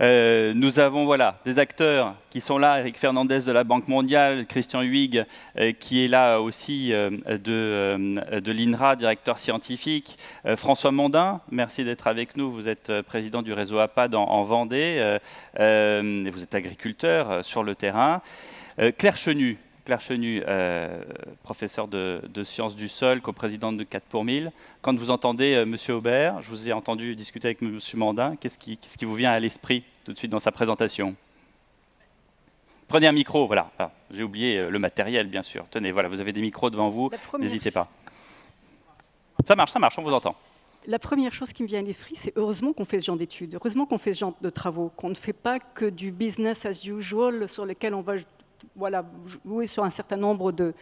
Nous avons des acteurs qui sont là, Erick Fernandes de la Banque Mondiale, Huyghe qui est là aussi de l'INRA, directeur scientifique, François Mandin, merci d'être avec nous, vous êtes président du réseau APAD en Vendée, vous êtes agriculteur sur le terrain, Chenu, professeur de sciences du sol, coprésidente de 4 pour 1000. Quand vous entendez M. Aubert, je vous ai entendu discuter avec M. Mandin, qu'est-ce qui vous vient à l'esprit tout de suite dans sa présentation? Prenez un micro, voilà. J'ai oublié le matériel, bien sûr. Tenez, voilà, vous avez des micros devant vous, n'hésitez pas. Ça marche, on vous entend. La première chose qui me vient à l'esprit, c'est heureusement qu'on fait ce genre d'études, heureusement qu'on fait ce genre de travaux, qu'on ne fait pas que du business as usual sur lequel on va jouer sur un certain nombre de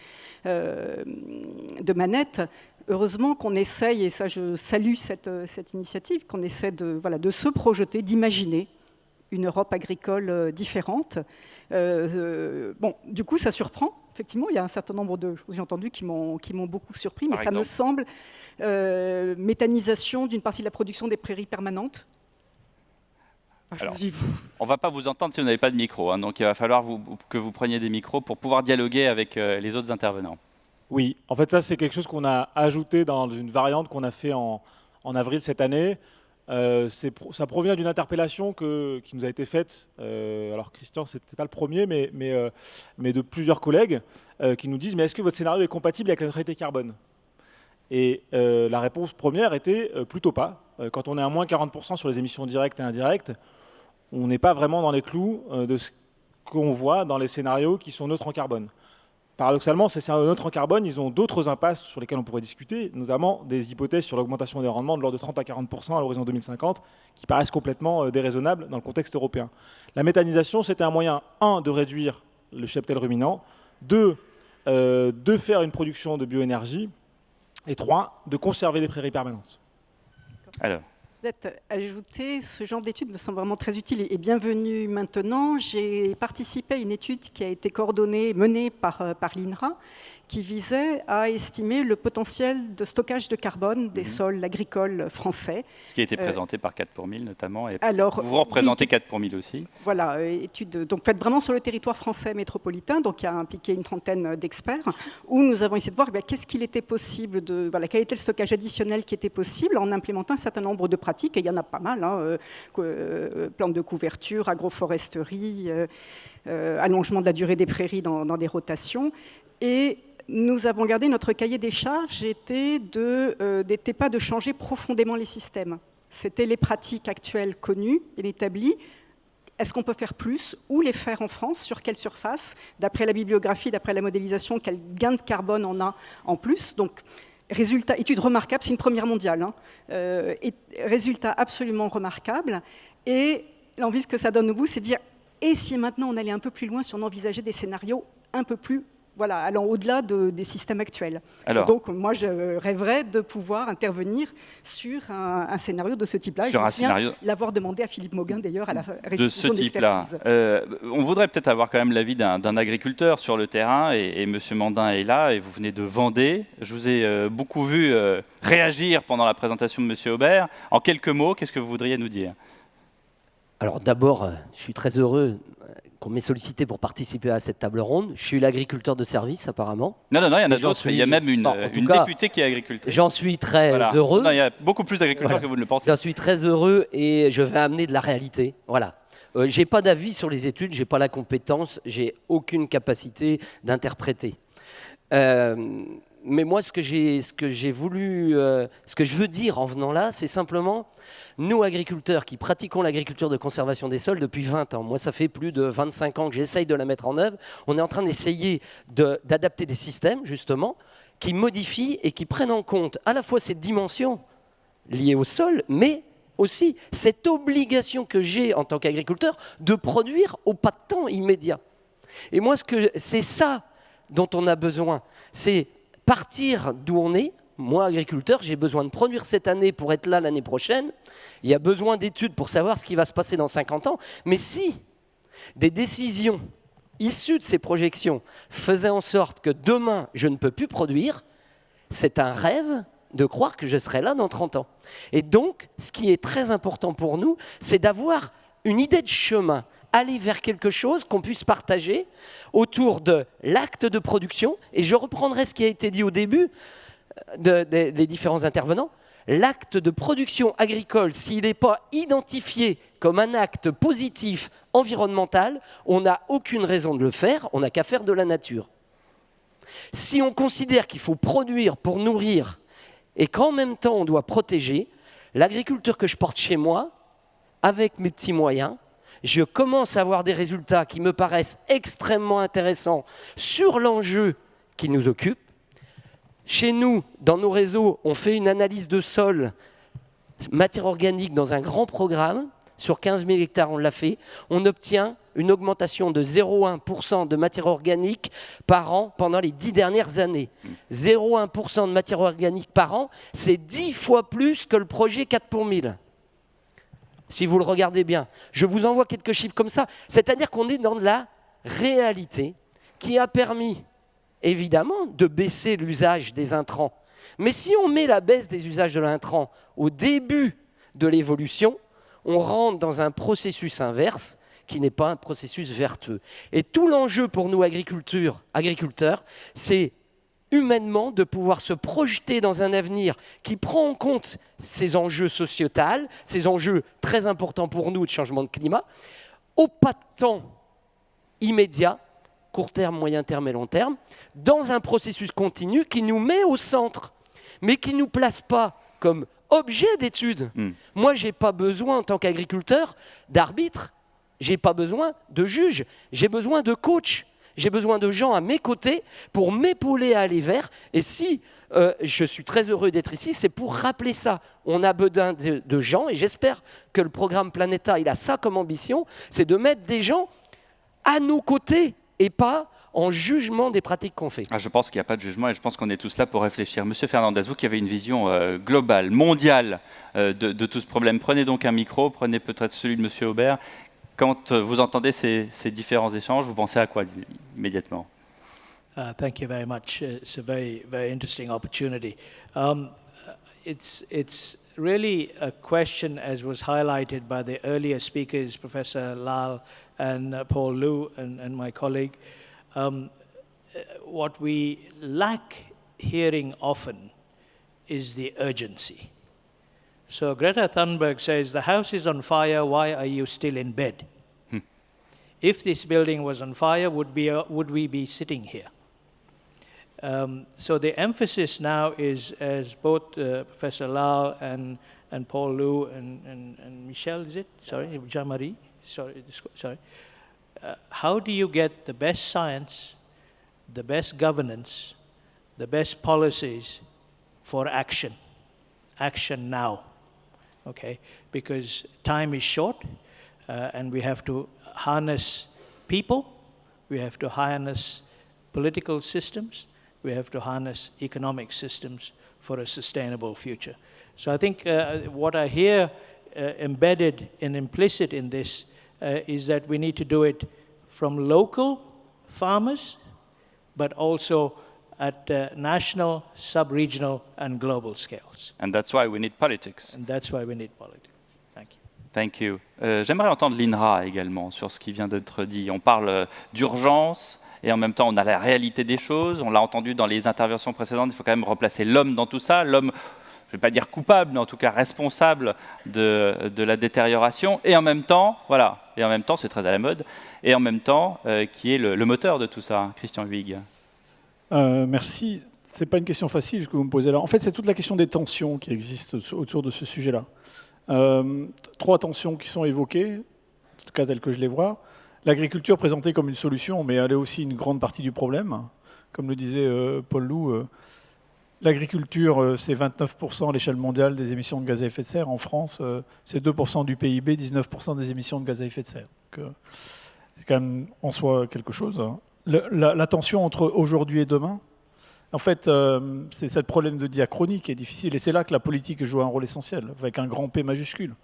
manettes. Heureusement qu'on essaye, et ça je salue cette initiative, qu'on essaie de se projeter, d'imaginer une Europe agricole différente. Du coup, ça surprend. Effectivement, il y a un certain nombre de choses, j'ai entendu, qui m'ont beaucoup surpris, mais ça me semble méthanisation d'une partie de la production des prairies permanentes. Alors, on ne va pas vous entendre si vous n'avez pas de micro, hein, donc il va falloir que vous preniez des micros pour pouvoir dialoguer avec les autres intervenants. Oui, en fait ça c'est quelque chose qu'on a ajouté dans une variante qu'on a fait en avril cette année. Ça provient d'une interpellation qui nous a été faite, alors Christian c'est peut-être pas le premier, mais de plusieurs collègues qui nous disent mais est-ce que votre scénario est compatible avec la neutralité carbone? Et la réponse première était plutôt pas. Quand on est à moins 40% sur les émissions directes et indirectes, on n'est pas vraiment dans les clous de ce qu'on voit dans les scénarios qui sont neutres en carbone. Paradoxalement, ces scénarios neutres en carbone, ils ont d'autres impasses sur lesquels on pourrait discuter, notamment des hypothèses sur l'augmentation des rendements de l'ordre de 30 à 40% à l'horizon 2050, qui paraissent complètement déraisonnables dans le contexte européen. La méthanisation, c'était un moyen, 1, de réduire le cheptel ruminant, 2, de faire une production de bioénergie, et 3, de conserver les prairies permanentes. Alors. Peut-être ajouter, ce genre d'études me semble vraiment très utile et bienvenue maintenant. J'ai participé à une étude qui a été menée par l'INRA, qui visait à estimer le potentiel de stockage de carbone des sols agricoles français. Ce qui a été présenté par 4 pour 1000 notamment, et alors, vous représentez 4 pour 1000 aussi. Voilà, étude donc faite vraiment sur le territoire français métropolitain, donc qui a impliqué une trentaine d'experts, où nous avons essayé de voir qu'est-ce qu'il était possible, quel était le stockage additionnel qui était possible en implémentant un certain nombre de pratiques, et il y en a pas mal, plantes de couverture, agroforesterie, allongement de la durée des prairies dans des rotations, et nous avons gardé notre cahier des charges n'était pas de changer profondément les systèmes. C'était les pratiques actuelles connues et établies. Est-ce qu'on peut faire plus? Où les faire en France? Sur quelle surface? D'après la bibliographie, d'après la modélisation, quel gain de carbone on a en plus? Donc, résultat, étude remarquable, c'est une première mondiale. Résultat absolument remarquable. Et l'envie que ça donne au bout, c'est de dire, et si maintenant on allait un peu plus loin, si on envisageait des scénarios un peu plus allant au-delà des systèmes actuels. Donc, moi, je rêverais de pouvoir intervenir sur un scénario de ce type-là. Je me souviens l'avoir demandé à Philippe Mauguin, d'ailleurs, à la restitution d'expertise. On voudrait peut-être avoir quand même l'avis d'un agriculteur sur le terrain, et M. Mandin est là, et vous venez de Vendée. Je vous ai beaucoup vu réagir pendant la présentation de M. Aubert. En quelques mots, qu'est-ce que vous voudriez nous dire? Alors d'abord, je suis très heureux qu'on m'ait sollicité pour participer à cette table ronde. Je suis l'agriculteur de service, apparemment. Non, il y en a d'autres. Il y a même une députée qui est agricultrice. J'en suis très heureux. Non, il y a beaucoup plus d'agriculteurs que vous ne le pensez. J'en suis très heureux et je vais amener de la réalité. Voilà. Je n'ai pas d'avis sur les études, je n'ai pas la compétence, je n'ai aucune capacité d'interpréter. Mais moi, ce que je veux dire en venant là, c'est simplement, nous agriculteurs qui pratiquons l'agriculture de conservation des sols depuis 20 ans, moi ça fait plus de 25 ans que j'essaye de la mettre en œuvre, on est en train d'essayer d'adapter des systèmes justement qui modifient et qui prennent en compte à la fois cette dimension liée au sol, mais aussi cette obligation que j'ai en tant qu'agriculteur de produire au pas de temps immédiat. Et moi, c'est ça dont on a besoin, c'est partir d'où on est. Moi, agriculteur, j'ai besoin de produire cette année pour être là l'année prochaine. Il y a besoin d'études pour savoir ce qui va se passer dans 50 ans. Mais si des décisions issues de ces projections faisaient en sorte que demain, je ne peux plus produire, c'est un rêve de croire que je serai là dans 30 ans. Et donc, ce qui est très important pour nous, c'est d'avoir une idée de chemin, aller vers quelque chose qu'on puisse partager autour de l'acte de production. Et je reprendrai ce qui a été dit au début des différents intervenants. L'acte de production agricole, s'il n'est pas identifié comme un acte positif environnemental, on n'a aucune raison de le faire, on n'a qu'à faire de la nature. Si on considère qu'il faut produire pour nourrir et qu'en même temps on doit protéger, l'agriculture que je porte chez moi, avec mes petits moyens, je commence à avoir des résultats qui me paraissent extrêmement intéressants sur l'enjeu qui nous occupe. Chez nous, dans nos réseaux, on fait une analyse de sol, matière organique dans un grand programme. Sur 15 000 hectares, on l'a fait. On obtient une augmentation de 0,1% de matière organique par an pendant les 10 dernières années. 0,1% de matière organique par an, c'est 10 fois plus que le projet 4 pour 1000. Si vous le regardez bien. Je vous envoie quelques chiffres comme ça. C'est-à-dire qu'on est dans de la réalité qui a permis, évidemment, de baisser l'usage des intrants. Mais si on met la baisse des usages de l'intrant au début de l'évolution, on rentre dans un processus inverse qui n'est pas un processus vertueux. Et tout l'enjeu pour nous, agriculteurs, c'est humainement de pouvoir se projeter dans un avenir qui prend en compte ces enjeux sociétals, ces enjeux très importants pour nous de changement de climat, au pas de temps immédiat, court terme, moyen terme et long terme, dans un processus continu qui nous met au centre, mais qui ne nous place pas comme objet d'étude. Moi, je n'ai pas besoin, en tant qu'agriculteur, d'arbitre, je n'ai pas besoin de juge, j'ai besoin de coach, j'ai besoin de gens à mes côtés pour m'épauler à aller vers. Et si je suis très heureux d'être ici, c'est pour rappeler ça. On a besoin de gens, et j'espère que le programme PlanetA, il a ça comme ambition, c'est de mettre des gens à nos côtés, et pas en jugement des pratiques qu'on fait. Je pense qu'il n'y a pas de jugement et je pense qu'on est tous là pour réfléchir. Monsieur Fernandes, vous qui avez une vision globale, mondiale de tout ce problème, prenez donc un micro, prenez peut-être celui de Monsieur Aubert. Quand vous entendez ces différents échanges, vous pensez à quoi immédiatement? Thank you very much. It's a very, very interesting opportunity. It's really a question, as was highlighted by the earlier speakers, Professor Lal and Paul Liu and my colleague. What we lack hearing often is the urgency. So Greta Thunberg says, the house is on fire, why are you still in bed? If this building was on fire, would we be sitting here? So the emphasis now is, as both Professor Lal and Paul Liu and Michel, is it? Sorry, Pierre-Marie? Sorry. How do you get the best science, the best governance, the best policies for action? Action now, okay? Because time is short, and we have to harness people, we have to harness political systems, we have to harness economic systems for a sustainable future. So I think what I hear embedded and implicit in this is that we need to do it from local farmers, but also at national, sub-regional, and global scales. And that's why we need politics. And that's why we need politics. Thank you. Thank you. J'aimerais entendre l'INRA également sur ce qui vient d'être dit. On parle d'urgence et en même temps on a la réalité des choses. On l'a entendu dans les interventions précédentes, il faut quand même replacer l'homme dans tout ça. L'homme, je ne vais pas dire coupable, mais en tout cas responsable de la détérioration. Et en même temps, voilà, et en même temps, c'est très à la mode, et en même temps, qui est le moteur de tout ça, Christian Huyghe. Merci. Ce n'est pas une question facile ce que vous me posez là. En fait, c'est toute la question des tensions qui existent autour de ce sujet-là. 3 tensions qui sont évoquées, en tout cas telles que je les vois. L'agriculture présentée comme une solution, mais elle est aussi une grande partie du problème. Comme le disait Paul Liu, l'agriculture, c'est 29% à l'échelle mondiale des émissions de gaz à effet de serre. En France, c'est 2% du PIB, 19% des émissions de gaz à effet de serre. C'est quand même en soi quelque chose. La tension entre aujourd'hui et demain, en fait, c'est ce problème de diachronie qui est difficile. Et c'est là que la politique joue un rôle essentiel, avec un grand P majuscule.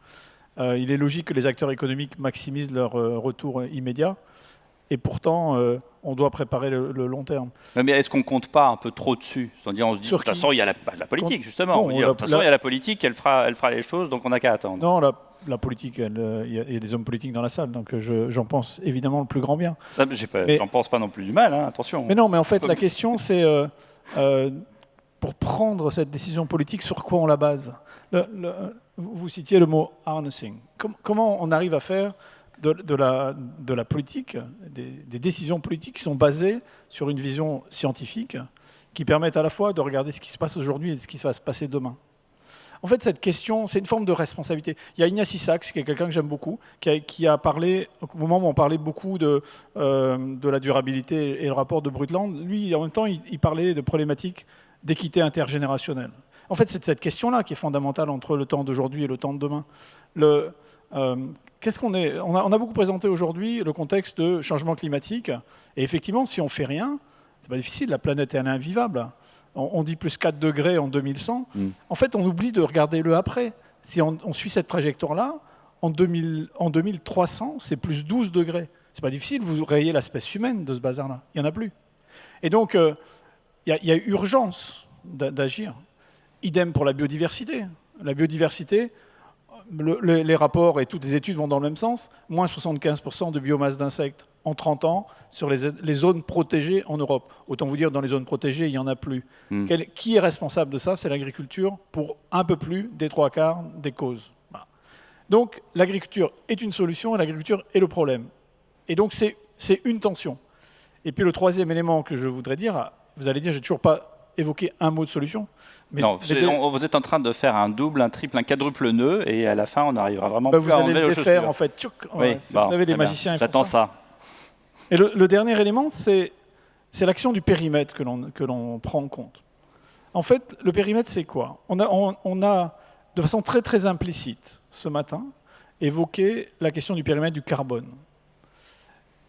Il est logique que les acteurs économiques maximisent leur retour immédiat. Et pourtant, on doit préparer le long terme. Mais est-ce qu'on ne compte pas un peu trop dessus? C'est-à-dire, on se dit, de toute façon, il y a la politique, justement. De toute façon, il y a la politique, elle fera les choses, donc on n'a qu'à attendre. Non, la politique, il y a des hommes politiques dans la salle, donc j'en pense évidemment le plus grand bien. J'en pense pas non plus du mal, hein, attention. Mais non, mais en fait, la question, c'est pour prendre cette décision politique, sur quoi on la base? Vous citiez le mot harnessing. Comment on arrive à faire de la politique, des décisions politiques qui sont basées sur une vision scientifique, qui permettent à la fois de regarder ce qui se passe aujourd'hui et ce qui va se passer demain? En fait, cette question, c'est une forme de responsabilité. Il y a Ignacy Sachs, qui est quelqu'un que j'aime beaucoup, qui a parlé, au moment où on parlait beaucoup de la durabilité et le rapport de Brundtland, lui, en même temps, il parlait de problématiques d'équité intergénérationnelle. En fait, c'est cette question-là qui est fondamentale entre le temps d'aujourd'hui et le temps de demain. On a beaucoup présenté aujourd'hui le contexte de changement climatique, et effectivement, si on ne fait rien, c'est pas difficile, la planète est invivable. On dit plus 4 degrés en 2100. En fait, on oublie de regarder le après. Si on suit cette trajectoire-là, en 2300, c'est plus 12 degrés. C'est pas difficile, vous rayez l'espèce humaine de ce bazar-là. Il n'y en a plus. Et donc, il y a urgence d'agir. Idem pour la biodiversité. La biodiversité, les rapports et toutes les études vont dans le même sens. Moins 75% de biomasse d'insectes en 30 ans sur les zones protégées en Europe. Autant vous dire, dans les zones protégées, il n'y en a plus. Qui est responsable de ça? C'est l'agriculture, pour un peu plus des 3/4 des causes. Voilà. Donc l'agriculture est une solution et l'agriculture est le problème. Et donc c'est une tension. Et puis le troisième élément que je voudrais dire, vous allez dire, j'ai toujours pas évoqué un mot de solution. Mais non, vous êtes en train de faire un double, un triple, un quadruple nœud, et à la fin, on arrivera vraiment plus à enlever les chaussures. Vous allez le faire, en fait. Tchouk, oui, vous savez, les magiciens, ils font j'attends ça. Et le dernier élément, c'est l'action du périmètre que l'on prend en compte. En fait, le périmètre, c'est quoi? On a, de façon très, très implicite, ce matin, évoqué la question du périmètre du carbone.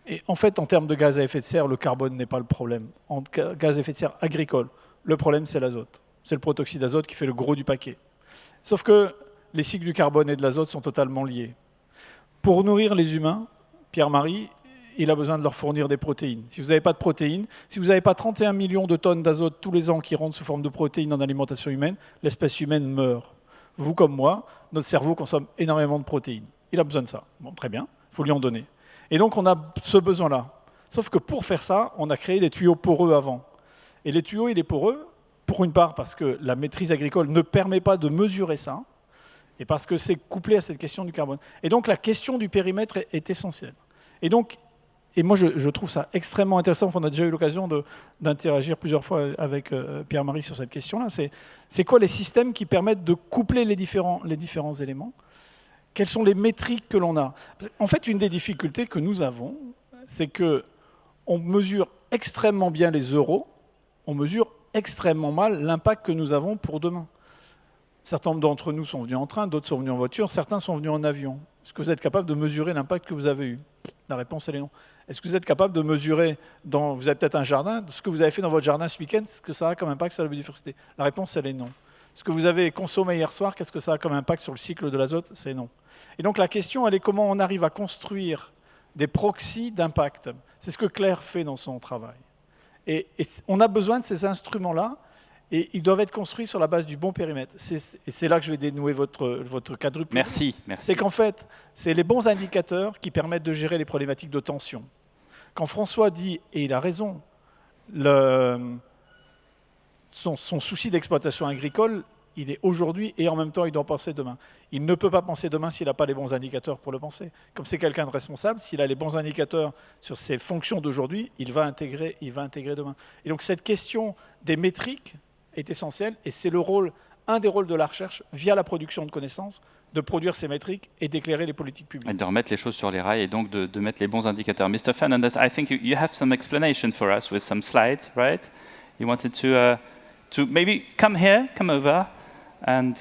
Et en fait, en termes de gaz à effet de serre, le carbone n'est pas le problème. En gaz à effet de serre agricole, le problème, c'est l'azote. C'est le protoxyde d'azote qui fait le gros du paquet. Sauf que les cycles du carbone et de l'azote sont totalement liés. Pour nourrir les humains, Pierre-Marie, il a besoin de leur fournir des protéines. Si vous n'avez pas de protéines, si vous n'avez pas 31 millions de tonnes d'azote tous les ans qui rentrent sous forme de protéines dans l'alimentation humaine, l'espèce humaine meurt. Vous comme moi, notre cerveau consomme énormément de protéines. Il a besoin de ça. Bon, très bien, il faut lui en donner. Et donc on a ce besoin-là. Sauf que pour faire ça, on a créé des tuyaux poreux avant. Et les tuyaux, il est poreux, pour une part parce que la maîtrise agricole ne permet pas de mesurer ça, et parce que c'est couplé à cette question du carbone. Et donc la question du périmètre est essentielle. Et moi je trouve ça extrêmement intéressant, on a déjà eu l'occasion d'interagir plusieurs fois avec Pierre-Marie sur cette question-là. C'est quoi les systèmes qui permettent de coupler les différents éléments? Quelles sont les métriques que l'on a? En fait, une des difficultés que nous avons, c'est qu'on mesure extrêmement bien les euros, on mesure extrêmement mal l'impact que nous avons pour demain. Certains d'entre nous sont venus en train, d'autres sont venus en voiture, certains sont venus en avion. Est-ce que vous êtes capable de mesurer l'impact que vous avez eu? La réponse, elle est non. Est-ce que vous êtes capable de mesurer, vous avez peut-être un jardin, ce que vous avez fait dans votre jardin ce week-end, ce que ça a comme impact sur la biodiversité? La réponse, elle est non. Ce que vous avez consommé hier soir, qu'est-ce que ça a comme impact sur le cycle de l'azote? C'est non. Et donc la question, elle est comment on arrive à construire des proxys d'impact. C'est ce que Claire fait dans son travail. Et on a besoin de ces instruments-là, et ils doivent être construits sur la base du bon périmètre. Et c'est là que je vais dénouer votre quadruple. Merci. C'est qu'en fait, c'est les bons indicateurs qui permettent de gérer les problématiques de tension. Quand François dit, et il a raison, son souci d'exploitation agricole, il est aujourd'hui et en même temps il doit penser demain. Il ne peut pas penser demain s'il n'a pas les bons indicateurs pour le penser. Comme c'est quelqu'un de responsable, s'il a les bons indicateurs sur ses fonctions d'aujourd'hui, il va intégrer demain. Et donc cette question des métriques est essentielle et c'est un des rôles de la recherche via la production de connaissances, de produire ces métriques et d'éclairer les politiques publiques. Et de remettre les choses sur les rails et donc de mettre les bons indicateurs. Mr. Fernandes, I think you have some explanation for us with some slides, right? You wanted to maybe come over. And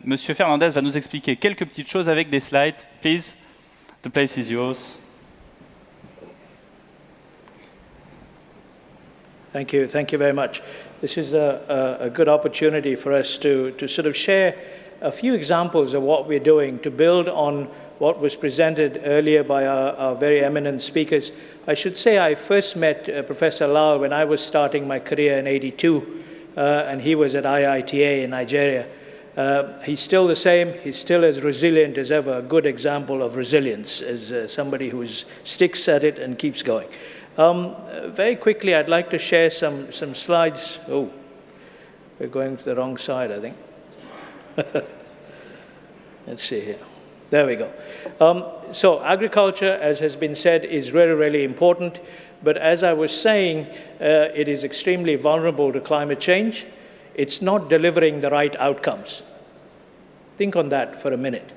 Monsieur Fernandes va nous expliquer quelques petites choses avec des slides. Please, the place is yours. Thank you very much. This is a good opportunity for us to sort of share a few examples of what we're doing to build on what was presented earlier by our very eminent speakers. I should say I first met Professor Lal when I was starting my career in '82, and he was at IITA in Nigeria. He's still the same. He's still as resilient as ever, a good example of resilience, as somebody who sticks at it and keeps going. Very quickly, I'd like to share some slides. Oh, we're going to the wrong side, I think. Let's see here. There we go. So agriculture, as has been said, is really, really important. But as I was saying, it is extremely vulnerable to climate change. It's not delivering the right outcomes. Think on that for a minute.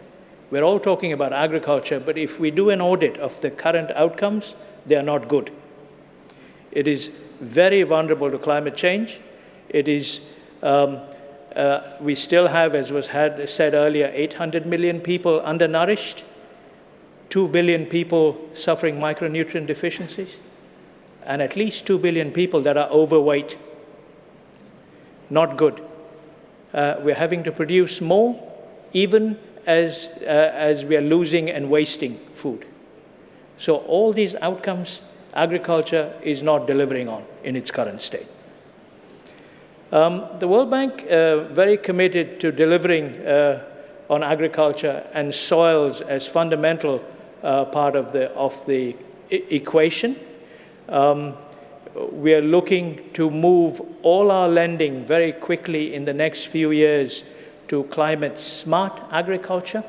We're all talking about agriculture, but if we do an audit of the current outcomes, they are not good. It is very vulnerable to climate change. It is, we still have, as was said earlier, 800 million people undernourished, 2 billion people suffering micronutrient deficiencies, and at least 2 billion people that are overweight. Not good. We're having to produce more, even as we are losing and wasting food. So all these outcomes, agriculture is not delivering on in its current state. The World Bank very committed to delivering on agriculture and soils as fundamental part of the equation. We are looking to move all our lending very quickly in the next few years to climate-smart agriculture.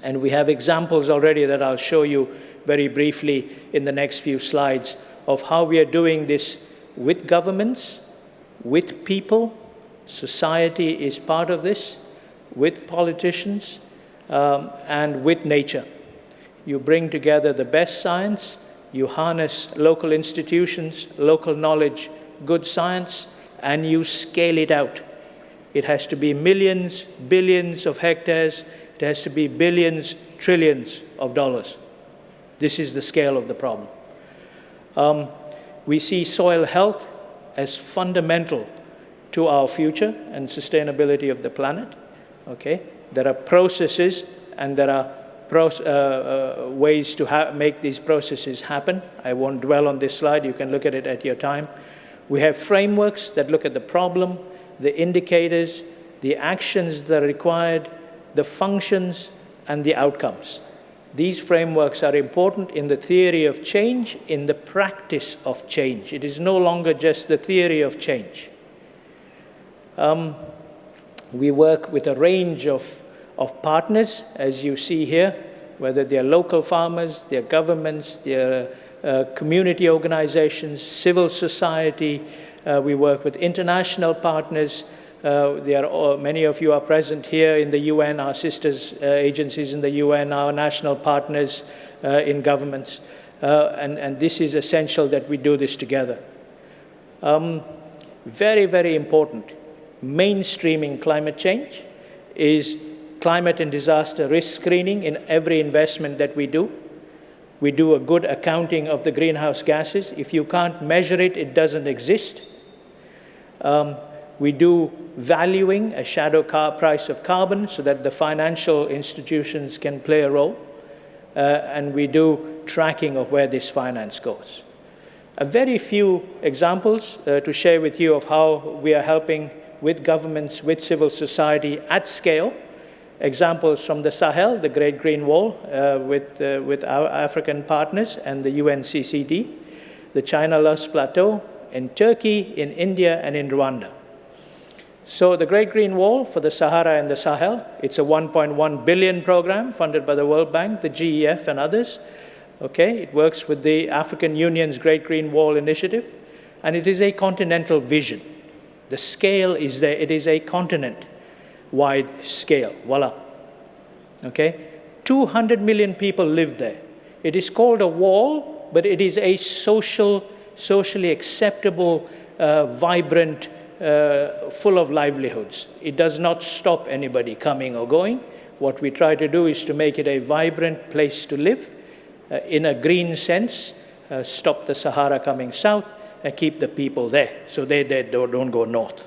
And we have examples already that I'll show you very briefly in the next few slides of how we are doing this with governments, with people. Society is part of this, with politicians, and with nature. You bring together the best science, you harness local institutions, local knowledge, good science, and you scale it out. It has to be millions, billions of hectares. It has to be billions, trillions of dollars. This is the scale of the problem. We see soil health as fundamental to our future and sustainability of the planet. Okay? There are processes and there are ways to make these processes happen. I won't dwell on this slide. You can look at it at your time. We have frameworks that look at the problem, the indicators, the actions that are required, the functions, and the outcomes. These frameworks are important in the theory of change, in the practice of change. It is no longer just the theory of change. We work with a range of partners, as you see here, whether they're local farmers, they're governments, they're community organizations, civil society. We work with international partners. Many of you are present here in the UN, our sisters agencies in the UN, our national partners in governments. And this is essential that we do this together. Very, very important. Mainstreaming climate change is climate and disaster risk screening in every investment that we do. We do a good accounting of the greenhouse gases. If you can't measure it, it doesn't exist. We do valuing, a shadow price of carbon, so that the financial institutions can play a role. And we do tracking of where this finance goes. A very few examples to share with you of how we are helping with governments, with civil society at scale. Examples from the Sahel, the Great Green Wall, with our African partners and the UNCCD, the China Loess Plateau, in Turkey, in India, and in Rwanda. So the Great Green Wall for the Sahara and the Sahel, it's a 1.1 billion program funded by the World Bank, the GEF, and others. Okay, it works with the African Union's Great Green Wall initiative, and it is a continental vision. The scale is there. It is a continent-wide scale. Voila. Okay? 200 million people live there. It is called a wall, but it is a socially acceptable, vibrant, full of livelihoods. It does not stop anybody coming or going. What we try to do is to make it a vibrant place to live in a green sense, stop the Sahara coming south, and keep the people there, so they don't go north.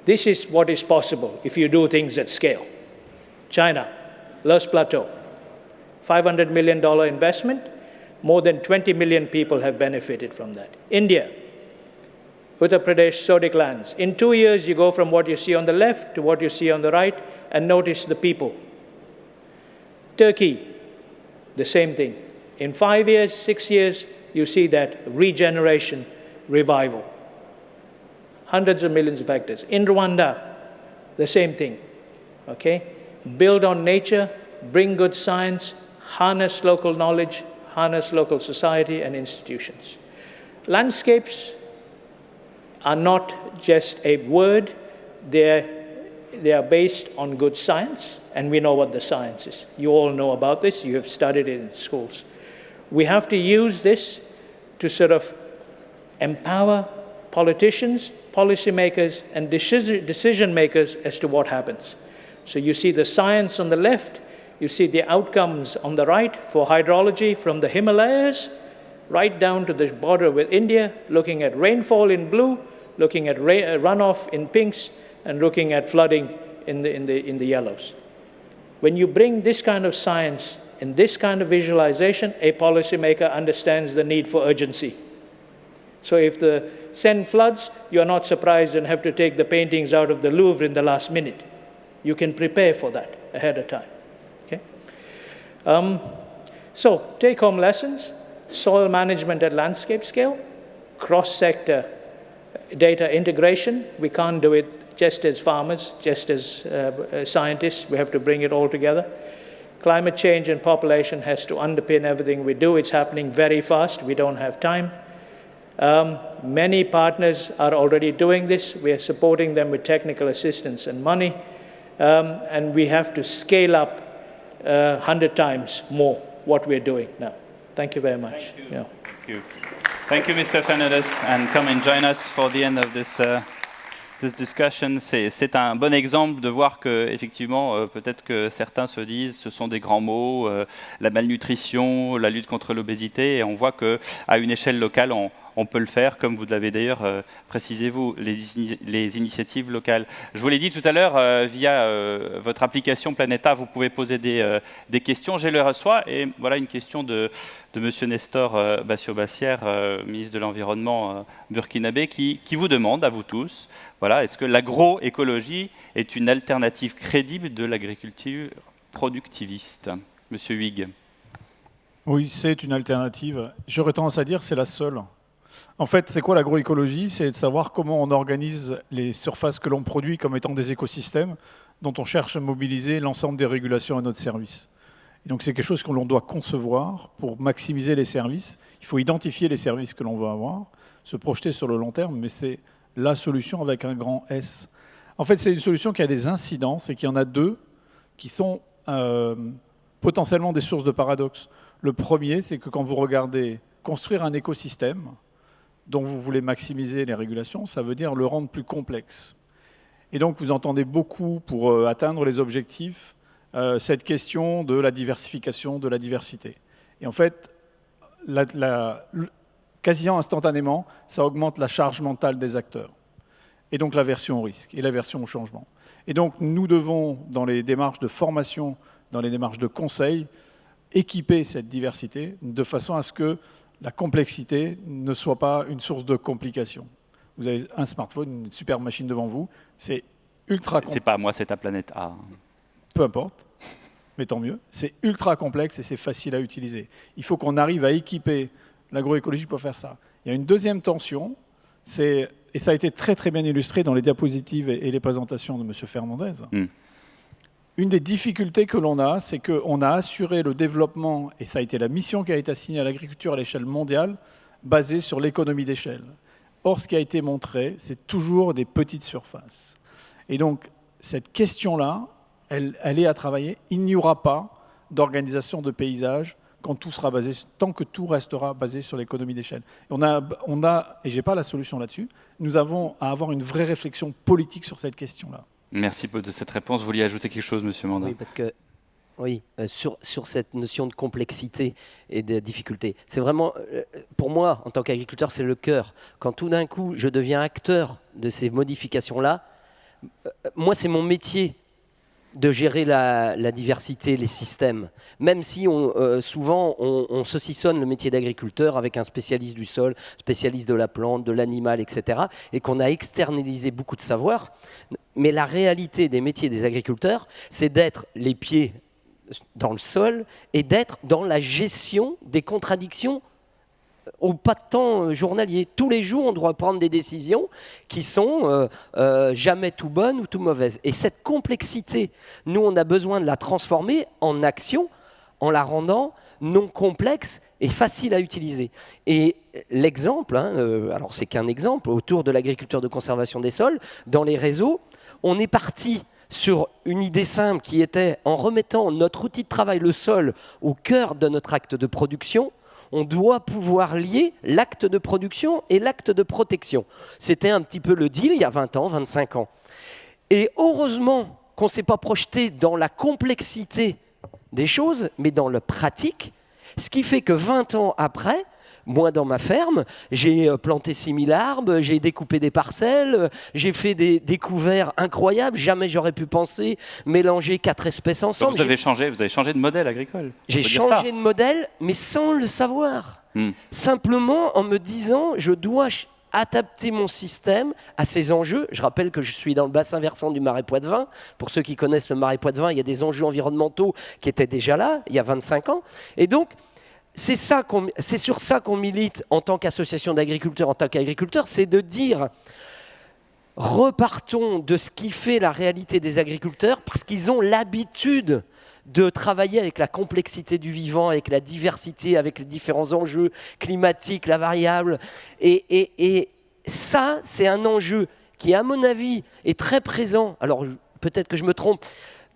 This is what is possible if you do things at scale. China, Loess Plateau, $500 million investment, more than 20 million people have benefited from that. India, Uttar Pradesh, Sodic lands. In 2 years, you go from what you see on the left to what you see on the right, and notice the people. Turkey, the same thing. In 5 years, 6 years, you see that regeneration, revival. Hundreds of millions of hectares. In Rwanda, the same thing. Okay? Build on nature, bring good science, harness local knowledge, harness local society and institutions. Landscapes are not just a word, they are based on good science, and we know what the science is. You all know about this, you have studied it in schools. We have to use this to sort of empower politicians, policymakers, and decision makers as to what happens. So you see the science on the left, you see the outcomes on the right for hydrology from the Himalayas right down to the border with India, looking at rainfall in blue, looking at runoff in pinks, and looking at flooding in the yellows. When you bring this kind of science and this kind of visualization, a policymaker understands the need for urgency. So if the Seine floods, you're not surprised and have to take the paintings out of the Louvre in the last minute. You can prepare for that ahead of time. Okay? So take-home lessons, soil management at landscape scale, cross-sector data integration. We can't do it just as farmers, just as scientists. We have to bring it all together. Climate change and population has to underpin everything we do. It's happening very fast. We don't have time. Many partners are already doing this. We are supporting them with technical assistance and money. And we have to scale up 100 times more what we're doing now. Thank you very much. Thank you. Yeah. Thank you. Thank you, Mr. Fernandes, and come and join us for the end of this discussion. C'est un bon exemple de voir que, effectivement, peut-être que certains se disent, ce sont des grands mots, la malnutrition, la lutte contre l'obésité, et on voit que à une échelle locale, on peut le faire, comme vous l'avez d'ailleurs précisé vous, les initiatives locales. Je vous l'ai dit tout à l'heure, via votre application PlanetA, vous pouvez poser des questions. Je les reçois, et voilà une question de M. Nestor Bassio-Bassière, ministre de l'Environnement burkinabé, qui vous demande, à vous tous, voilà, est-ce que l'agroécologie est une alternative crédible de l'agriculture productiviste? Monsieur Huyghe. Oui, c'est une alternative. J'aurais tendance à dire c'est la seule. En fait, c'est quoi l'agroécologie? C'est de savoir comment on organise les surfaces que l'on produit comme étant des écosystèmes dont on cherche à mobiliser l'ensemble des régulations à notre service. Et donc c'est quelque chose que l'on doit concevoir pour maximiser les services. Il faut identifier les services que l'on veut avoir, se projeter sur le long terme, mais c'est la solution avec un grand S. En fait, c'est une solution qui a des incidences et qui en a deux qui sont potentiellement des sources de paradoxes. Le premier, c'est que quand vous regardez construire un écosystème dont vous voulez maximiser les régulations, ça veut dire le rendre plus complexe. Et donc vous entendez beaucoup, pour atteindre les objectifs, cette question de la diversification, de la diversité. Et en fait, quasiment instantanément, ça augmente la charge mentale des acteurs. Et donc l'aversion au risque et l'aversion au changement. Et donc nous devons, dans les démarches de formation, dans les démarches de conseil, équiper cette diversité de façon à ce que la complexité ne soit pas une source de complications. Vous avez un smartphone, une super machine devant vous, c'est ultra complexe. C'est pas moi, c'est ta PlanetA. Peu importe, mais tant mieux. C'est ultra complexe et c'est facile à utiliser. Il faut qu'on arrive à équiper l'agroécologie pour faire ça. Il y a une deuxième tension, et ça a été très très bien illustré dans les diapositives et les présentations de M. Fernandes. Une des difficultés que l'on a, c'est qu'on a assuré le développement, et ça a été la mission qui a été assignée à l'agriculture à l'échelle mondiale, basée sur l'économie d'échelle. Or, ce qui a été montré, c'est toujours des petites surfaces. Et donc, cette question-là, elle est à travailler. Il n'y aura pas d'organisation de paysage tant que tout restera basé sur l'économie d'échelle. Et je n'ai pas la solution là-dessus, nous avons à avoir une vraie réflexion politique sur cette question-là. Merci de cette réponse. Vous vouliez ajouter quelque chose, Monsieur Mandin? Oui, parce que sur cette notion de complexité et de difficulté, c'est vraiment, pour moi, en tant qu'agriculteur, c'est le cœur. Quand tout d'un coup, je deviens acteur de ces modifications-là, moi, c'est mon métier de gérer la diversité, les systèmes. Même si souvent on saucissonne le métier d'agriculteur avec un spécialiste du sol, spécialiste de la plante, de l'animal, etc. et qu'on a externalisé beaucoup de savoir. Mais la réalité des métiers des agriculteurs, c'est d'être les pieds dans le sol et d'être dans la gestion des contradictions au pas de temps journalier. Tous les jours, on doit prendre des décisions qui sont jamais tout bonnes ou tout mauvaises. Et cette complexité, nous, on a besoin de la transformer en action, en la rendant non complexe et facile à utiliser. Et l'exemple, alors c'est qu'un exemple, autour de l'agriculture de conservation des sols, dans les réseaux, on est parti sur une idée simple qui était, en remettant notre outil de travail, le sol, au cœur de notre acte de production, on doit pouvoir lier l'acte de production et l'acte de protection. C'était un petit peu le deal il y a 20 ans, 25 ans. Et heureusement qu'on ne s'est pas projeté dans la complexité des choses, mais dans le pratique, ce qui fait que 20 ans après, moi, dans ma ferme, j'ai planté 6000 arbres, j'ai découpé des parcelles, j'ai fait des découvertes incroyables. Jamais j'aurais pu penser mélanger 4 espèces ensemble. Donc vous avez changé de modèle agricole. J'ai changé de modèle, mais sans le savoir. Simplement en me disant, je dois adapter mon système à ces enjeux. Je rappelle que je suis dans le bassin versant du Marais Poitevin. Pour ceux qui connaissent le Marais Poitevin, il y a des enjeux environnementaux qui étaient déjà là, il y a 25 ans. Et donc, c'est sur ça qu'on milite en tant qu'association d'agriculteurs, en tant qu'agriculteurs, c'est de dire repartons de ce qui fait la réalité des agriculteurs parce qu'ils ont l'habitude de travailler avec la complexité du vivant, avec la diversité, avec les différents enjeux climatiques, la variable. Et ça, c'est un enjeu qui, à mon avis, est très présent, alors peut-être que je me trompe,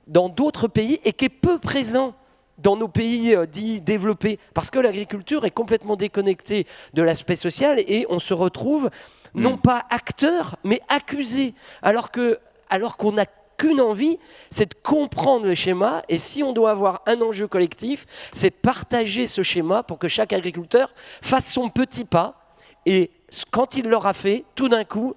dans d'autres pays et qui est peu présent dans nos pays dits développés, parce que l'agriculture est complètement déconnectée de l'aspect social et on se retrouve non pas acteur, mais accusé, alors qu'on n'a qu'une envie, c'est de comprendre le schéma, et si on doit avoir un enjeu collectif, c'est de partager ce schéma pour que chaque agriculteur fasse son petit pas, et quand il l'aura fait, tout d'un coup,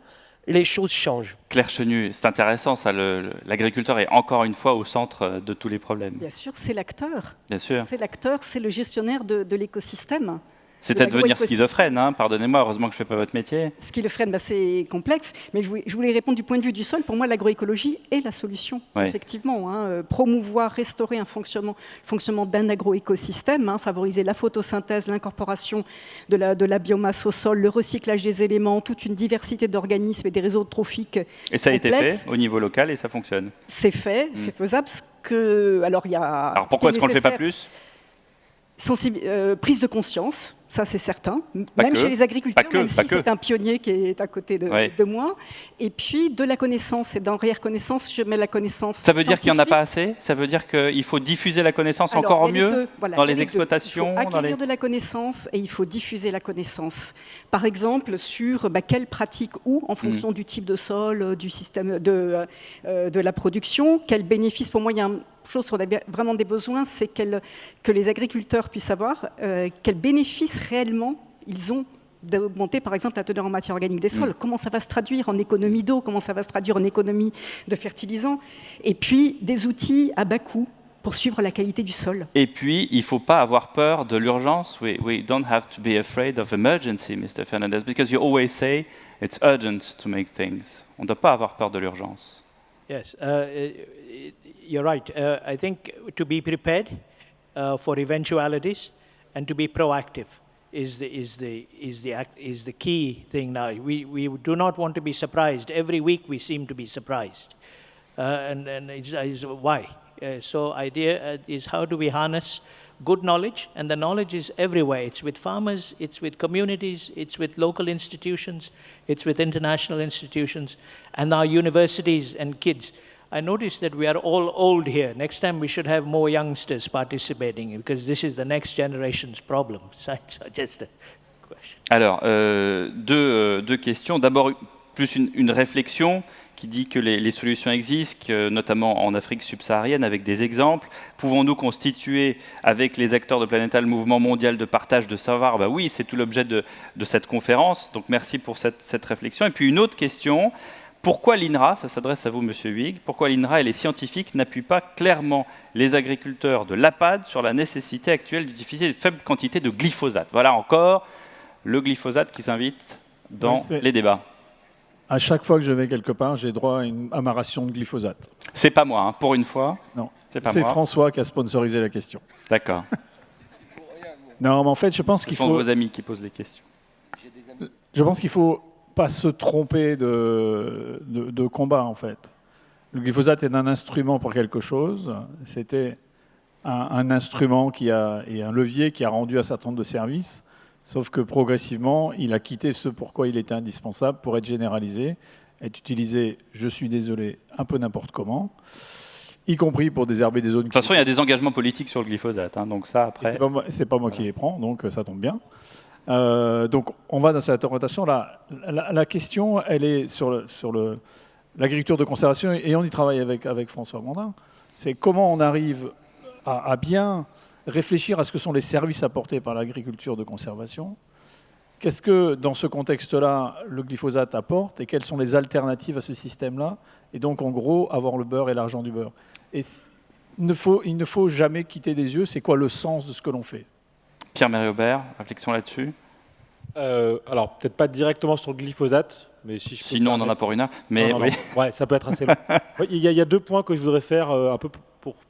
les choses changent. Claire Chenu, c'est intéressant, ça. L'agriculteur est encore une fois au centre de tous les problèmes. Bien sûr, c'est l'acteur. Bien sûr. C'est l'acteur, c'est le gestionnaire de l'écosystème. C'est à devenir schizophrène, hein, pardonnez-moi, heureusement que je ne fais pas votre métier. Schizophrène, c'est complexe, mais je voulais répondre du point de vue du sol. Pour moi, l'agroécologie est la solution, effectivement. Promouvoir, restaurer un fonctionnement d'un agroécosystème, favoriser la photosynthèse, l'incorporation de la biomasse au sol, le recyclage des éléments, toute une diversité d'organismes et des réseaux trophiques. Et ça a été fait au niveau local et ça fonctionne. C'est fait, c'est faisable. Alors pourquoi est-ce qu'on ne le fait pas plus ? Prise de conscience, ça c'est certain, même chez les agriculteurs, même si c'est un pionnier qui est à côté de moi. Et puis de la connaissance, et dans réelle connaissance, je mets la connaissance Ça veut dire qu'il n'y en a pas scientifique. assez ? Ça veut dire qu'il faut diffuser la connaissance encore mieux dans les exploitations ? Il faut acquérir de la connaissance et il faut diffuser la connaissance. Par exemple, sur quelles pratiques où, en fonction du type de sol, du système de la production, quels bénéfices. Pour moi, il y a chose sur vraiment des besoins, c'est que les agriculteurs puissent savoir quels bénéfices réellement ils ont d'augmenter par exemple la teneur en matière organique des sols. Comment ça va se traduire en économie d'eau, comment ça va se traduire en économie de fertilisants, et puis des outils à bas coût pour suivre la qualité du sol. Et puis, il ne faut pas avoir peur de l'urgence. We don't have to be afraid of emergency, Mr. Fernandes, because you always say it's urgent to make things. On ne doit pas avoir peur de l'urgence. Yes, you're right. I think to be prepared for eventualities and to be proactive is the key thing now. We do not want to be surprised. Every week we seem to be surprised, and it's why. So idea is how do we harness good knowledge, and the knowledge is everywhere. It's with farmers, it's with communities, it's with local institutions, it's with international institutions, and our universities and kids. I noticed that we are all old here. Next time we should have more youngsters participating because this is the next generation's problem. So just a question. Alors, deux questions. D'abord, plus une réflexion qui dit que les solutions existent, notamment en Afrique subsaharienne, avec des exemples. Pouvons-nous constituer, avec les acteurs de PlanetA, le mouvement mondial de partage de savoir ? Oui, c'est tout l'objet de cette conférence. Donc, merci pour cette réflexion. Et puis, une autre question. Pourquoi l'INRA, ça s'adresse à vous, Monsieur Huyghe, pourquoi l'INRA et les scientifiques n'appuient pas clairement les agriculteurs de l'APAD sur la nécessité actuelle d'utiliser de faibles quantités de glyphosate? Voilà encore le glyphosate qui s'invite dans les débats. À chaque fois que je vais quelque part, j'ai droit à ma ration de glyphosate. C'est pas moi, hein, pour une fois. Non, c'est François qui a sponsorisé la question. D'accord. Non, mais en fait, je pense Ce qu'il sont faut... vos amis qui posent les questions. Je pense qu'il faut pas se tromper de combat, en fait. Le glyphosate est un instrument pour quelque chose. C'était un instrument et un levier qui a rendu un certain nombre de services, sauf que progressivement, il a quitté ce pourquoi il était indispensable pour être généralisé, être utilisé, je suis désolé, un peu n'importe comment, y compris pour désherber des zones... De toute façon, il y a des engagements politiques sur le glyphosate, hein, donc ça, après... C'est pas moi qui les prends, donc ça tombe bien. Donc on va dans cette orientation. La question, elle est sur l'agriculture de conservation, et on y travaille avec François Mandin. C'est comment on arrive à bien réfléchir à ce que sont les services apportés par l'agriculture de conservation. Qu'est-ce que, dans ce contexte-là, le glyphosate apporte, et quelles sont les alternatives à ce système-là? Et donc, en gros, avoir le beurre et l'argent du beurre. Et il ne faut jamais quitter des yeux, c'est quoi le sens de ce que l'on fait. Pierre-Marie Aubert, réflexion là-dessus? Alors, peut-être pas directement sur le glyphosate, mais si je peux... Sinon, on en a pour une heure. Mais non, oui. Ouais, ça peut être assez long. Il y a deux points que je voudrais faire un peu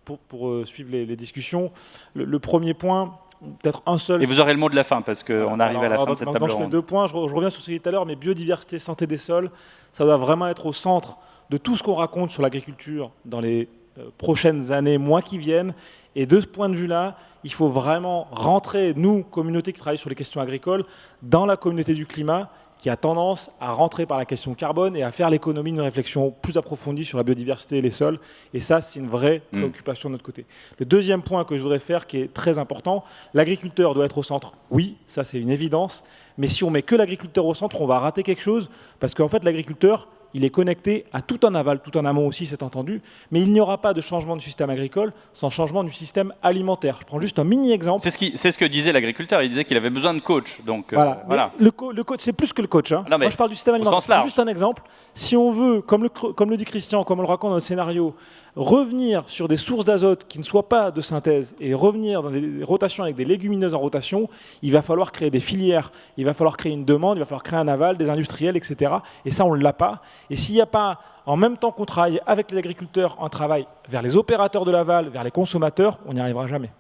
pour suivre les discussions. Le premier point, peut-être un seul... Et vous aurez le mot de la fin, parce qu'on arrive à la fin de cette table ronde. ronde. Deux points, je reviens sur ce que j'ai dit tout à l'heure, mais biodiversité, santé des sols, ça doit vraiment être au centre de tout ce qu'on raconte sur l'agriculture dans les prochaines années, mois qui viennent. Et de ce point de vue-là, il faut vraiment rentrer, nous, communauté qui travaille sur les questions agricoles, dans la communauté du climat, qui a tendance à rentrer par la question carbone et à faire l'économie d'une réflexion plus approfondie sur la biodiversité et les sols. Et ça, c'est une vraie préoccupation de notre côté. Le deuxième point que je voudrais faire, qui est très important, l'agriculteur doit être au centre. Oui, ça c'est une évidence. Mais si on met que l'agriculteur au centre, on va rater quelque chose. Parce qu'en fait, l'agriculteur, il est connecté à tout en aval, tout en amont aussi, c'est entendu. Mais il n'y aura pas de changement du système agricole sans changement du système alimentaire. Je prends juste un mini-exemple. C'est ce que disait l'agriculteur. Il disait qu'il avait besoin de coach. Donc, voilà. Le coach, c'est plus que le coach. Hein. Moi, je parle du système alimentaire. Juste un exemple. Si on veut, comme le dit Christian, comme on le raconte dans le scénario, revenir sur des sources d'azote qui ne soient pas de synthèse et revenir dans des rotations avec des légumineuses en rotation, il va falloir créer des filières, il va falloir créer une demande, il va falloir créer un aval, des industriels, etc. Et ça, on ne l'a pas. Et s'il n'y a pas, en même temps qu'on travaille avec les agriculteurs, un travail vers les opérateurs de l'aval, vers les consommateurs, on n'y arrivera jamais.